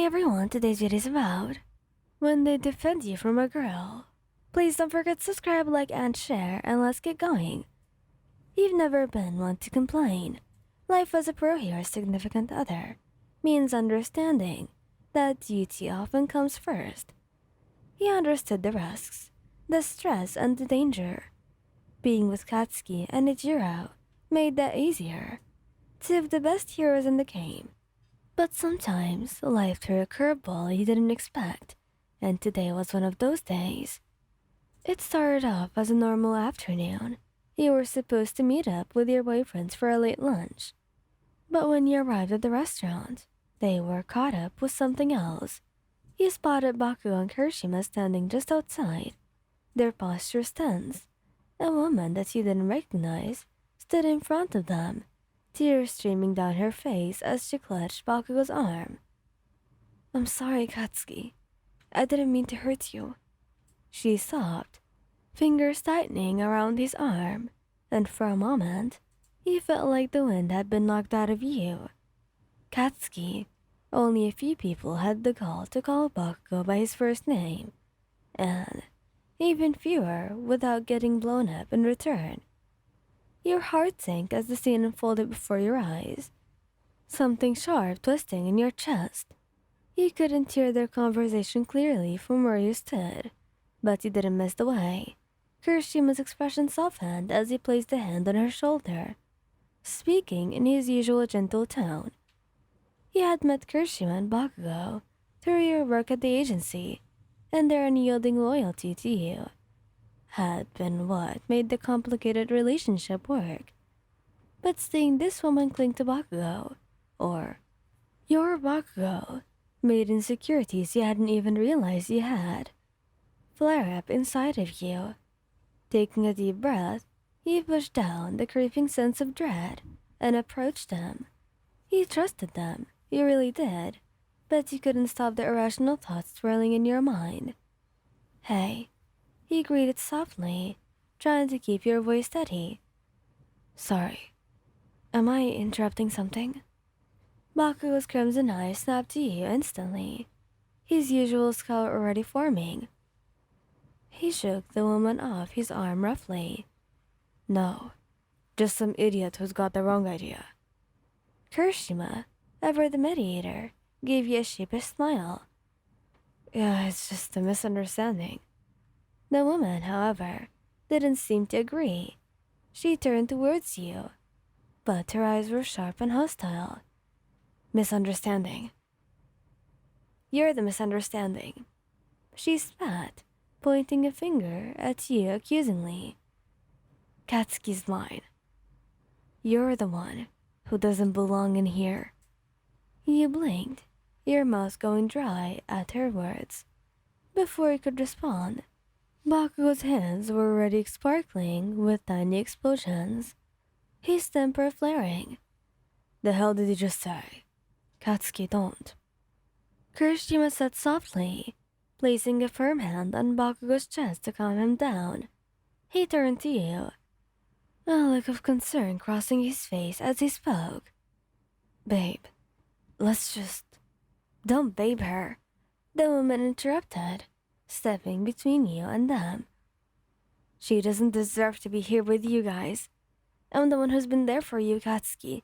everyone, today's video is about when they defend you from a girl. Please don't forget to subscribe, like, and share, and let's get going. You've never been one to complain. Life as a pro hero's significant other means understanding that duty often comes first. He understood the risks, the stress, and the danger. Being with Katsuki and Ichiro made that easier. Two of the best heroes in the game. But sometimes life threw a curveball you didn't expect, and today was one of those days. It started off as a normal afternoon. You were supposed to meet up with your boyfriends for a late lunch. But when you arrived at the restaurant, they were caught up with something else. You spotted Bakugo and Kirishima standing just outside, their postures tense. A woman that you didn't recognize stood in front of them, tears streaming down her face as she clutched Bakugo's arm. "I'm sorry, Katsuki. I didn't mean to hurt you," she sobbed, fingers tightening around his arm, and for a moment, you felt like the wind had been knocked out of you. Katsuki, only a few people had the gall to call Bakugo by his first name, and even fewer without getting blown up in return. Your heart sank as the scene unfolded before your eyes, something sharp twisting in your chest. You couldn't hear their conversation clearly from where you stood, but you didn't miss the way. Kirishima's expression softened as he placed a hand on her shoulder, speaking in his usual gentle tone. You had met Kirishima and Bakugo through your work at the agency, and their unyielding loyalty to you had been what made the complicated relationship work. But seeing this woman cling to Bakugo, or your Bakugo, made insecurities you hadn't even realized you had flare up inside of you. Taking a deep breath, you pushed down the creeping sense of dread and approached them. You trusted them, you really did, but you couldn't stop the irrational thoughts swirling in your mind. "Hey," he greeted softly, trying to keep your voice steady. "Sorry. Am I interrupting something?" Bakugo's crimson eyes snapped to you instantly, his usual scowl already forming. He shook the woman off his arm roughly. "No, just some idiot who's got the wrong idea." Kirishima, ever the mediator, gave you a sheepish smile. "Yeah, it's just a misunderstanding." The woman, however, didn't seem to agree. She turned towards you, but her eyes were sharp and hostile. "Misunderstanding. You're the misunderstanding," she spat, pointing a finger at you accusingly. "Katsuki's mine. You're the one who doesn't belong in here." You blinked, your mouth going dry at her words. Before you could respond, Bakugo's hands were already sparkling with tiny explosions, his temper flaring. "The hell did you just say? Katsuki, don't." Kirishima said softly, placing a firm hand on Bakugo's chest to calm him down. He turned to you, a look of concern crossing his face as he spoke. "Babe, let's just—" "Don't babe her," the woman interrupted, stepping between you and them. "She doesn't deserve to be here with you guys. I'm the one who's been there for you, Katsuki.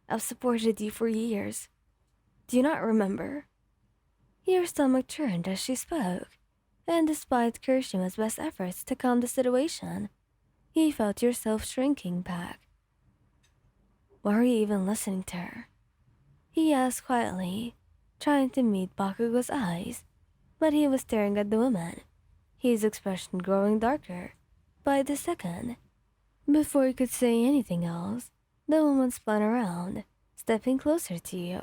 I've supported you for years. Do you not remember?" Your stomach churned as she spoke, and despite Kirishima's best efforts to calm the situation, you felt yourself shrinking back. "Why are you even listening to her?" he asked quietly, trying to meet Bakugo's eyes, but he was staring at the woman, his expression growing darker by the second. Before he could say anything else, the woman spun around, stepping closer to you.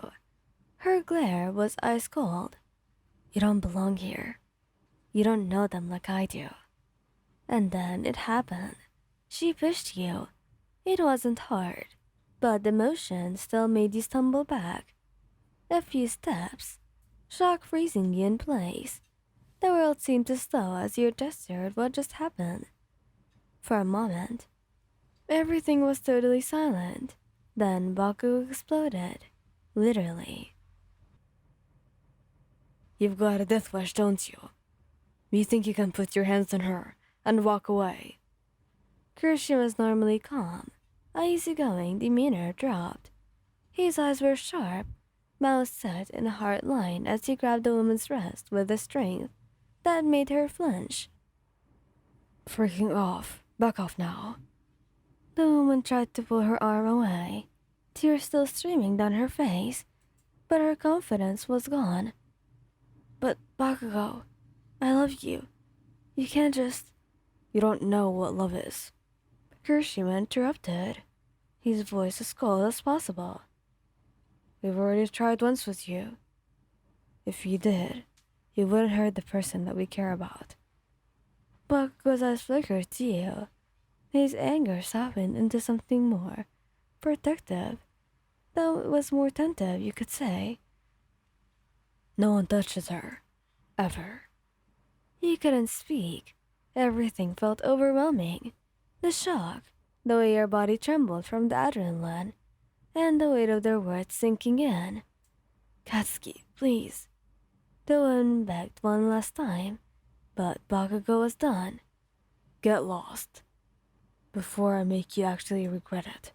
Her glare was ice cold. "You don't belong here. You don't know them like I do." And then it happened. She pushed you. It wasn't hard, but the motion still made you stumble back. A few steps, shock freezing you in place. The world seemed to slow as you gestured what just happened. For a moment, everything was totally silent. Then Baku exploded, literally. You've got a death wish, don't you? You think you can put your hands on her and walk away? Kirishima was normally calm. A easygoing demeanor dropped. His eyes were sharp, mouth set in a hard line as he grabbed the woman's wrist with a strength that made her flinch. Freaking off. Back off now. The woman tried to pull her arm away, tears still streaming down her face, but her confidence was gone. But Bakugo, I love you. You can't just... You don't know what love is. Kirishima interrupted, his voice as cold as possible. We've already tried once with you. If you did, you wouldn't hurt the person that we care about. Bakugo's eyes flickered to you. His anger softened into something more protective, though it was more tentative, you could say. No one touches her. Ever. He couldn't speak. Everything felt overwhelming. The shock, the way your body trembled from the adrenaline, and the weight of their words sinking in. Katsuki, please. The woman begged one last time, but Bakugo was done. Get lost. Before I make you actually regret it.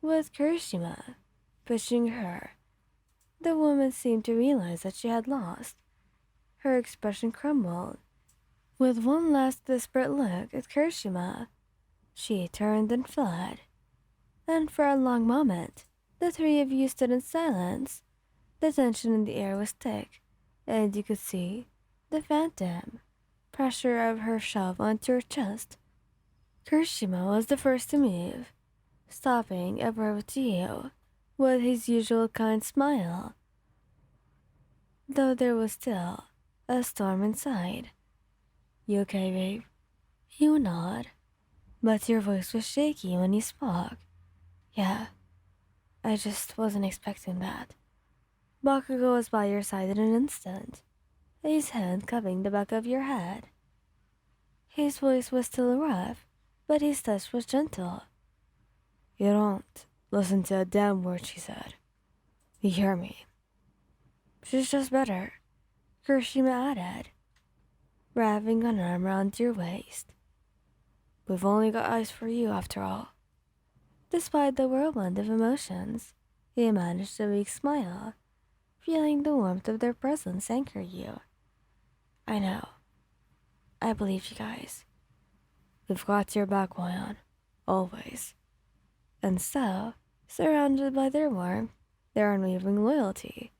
With Kirishima pushing her, the woman seemed to realize that she had lost. Her expression crumbled. With one last desperate look at Kirishima, she turned and fled. And for a long moment, the three of you stood in silence. The tension in the air was thick, and you could see the phantom pressure of her shove onto your chest. Kirishima was the first to move, stopping above to you with his usual kind smile, though there was still a storm inside. You okay, babe? You nod, but your voice was shaky when you spoke. Yeah, I just wasn't expecting that. Bakugo was by your side in an instant, his hand cupping the back of your head. His voice was still rough, but his touch was gentle. You don't listen to a damn word she said. You hear me? She's just better, Kirishima added, wrapping an arm around your waist. We've only got eyes for you after all. Despite the whirlwind of emotions, he managed a weak smile, feeling the warmth of their presence anchor you. I know. I believe you guys. We've got your back, Wayan. Always. And so, surrounded by their warmth, their unwavering loyalty,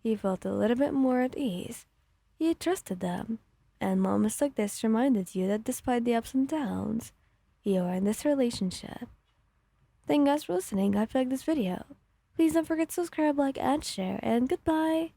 you felt a little bit more at ease. You trusted them, and moments like this reminded you that despite the ups and downs, you are in this relationship. Thank you guys for listening. I hope you liked this video. Please don't forget to subscribe, like, and share, and goodbye!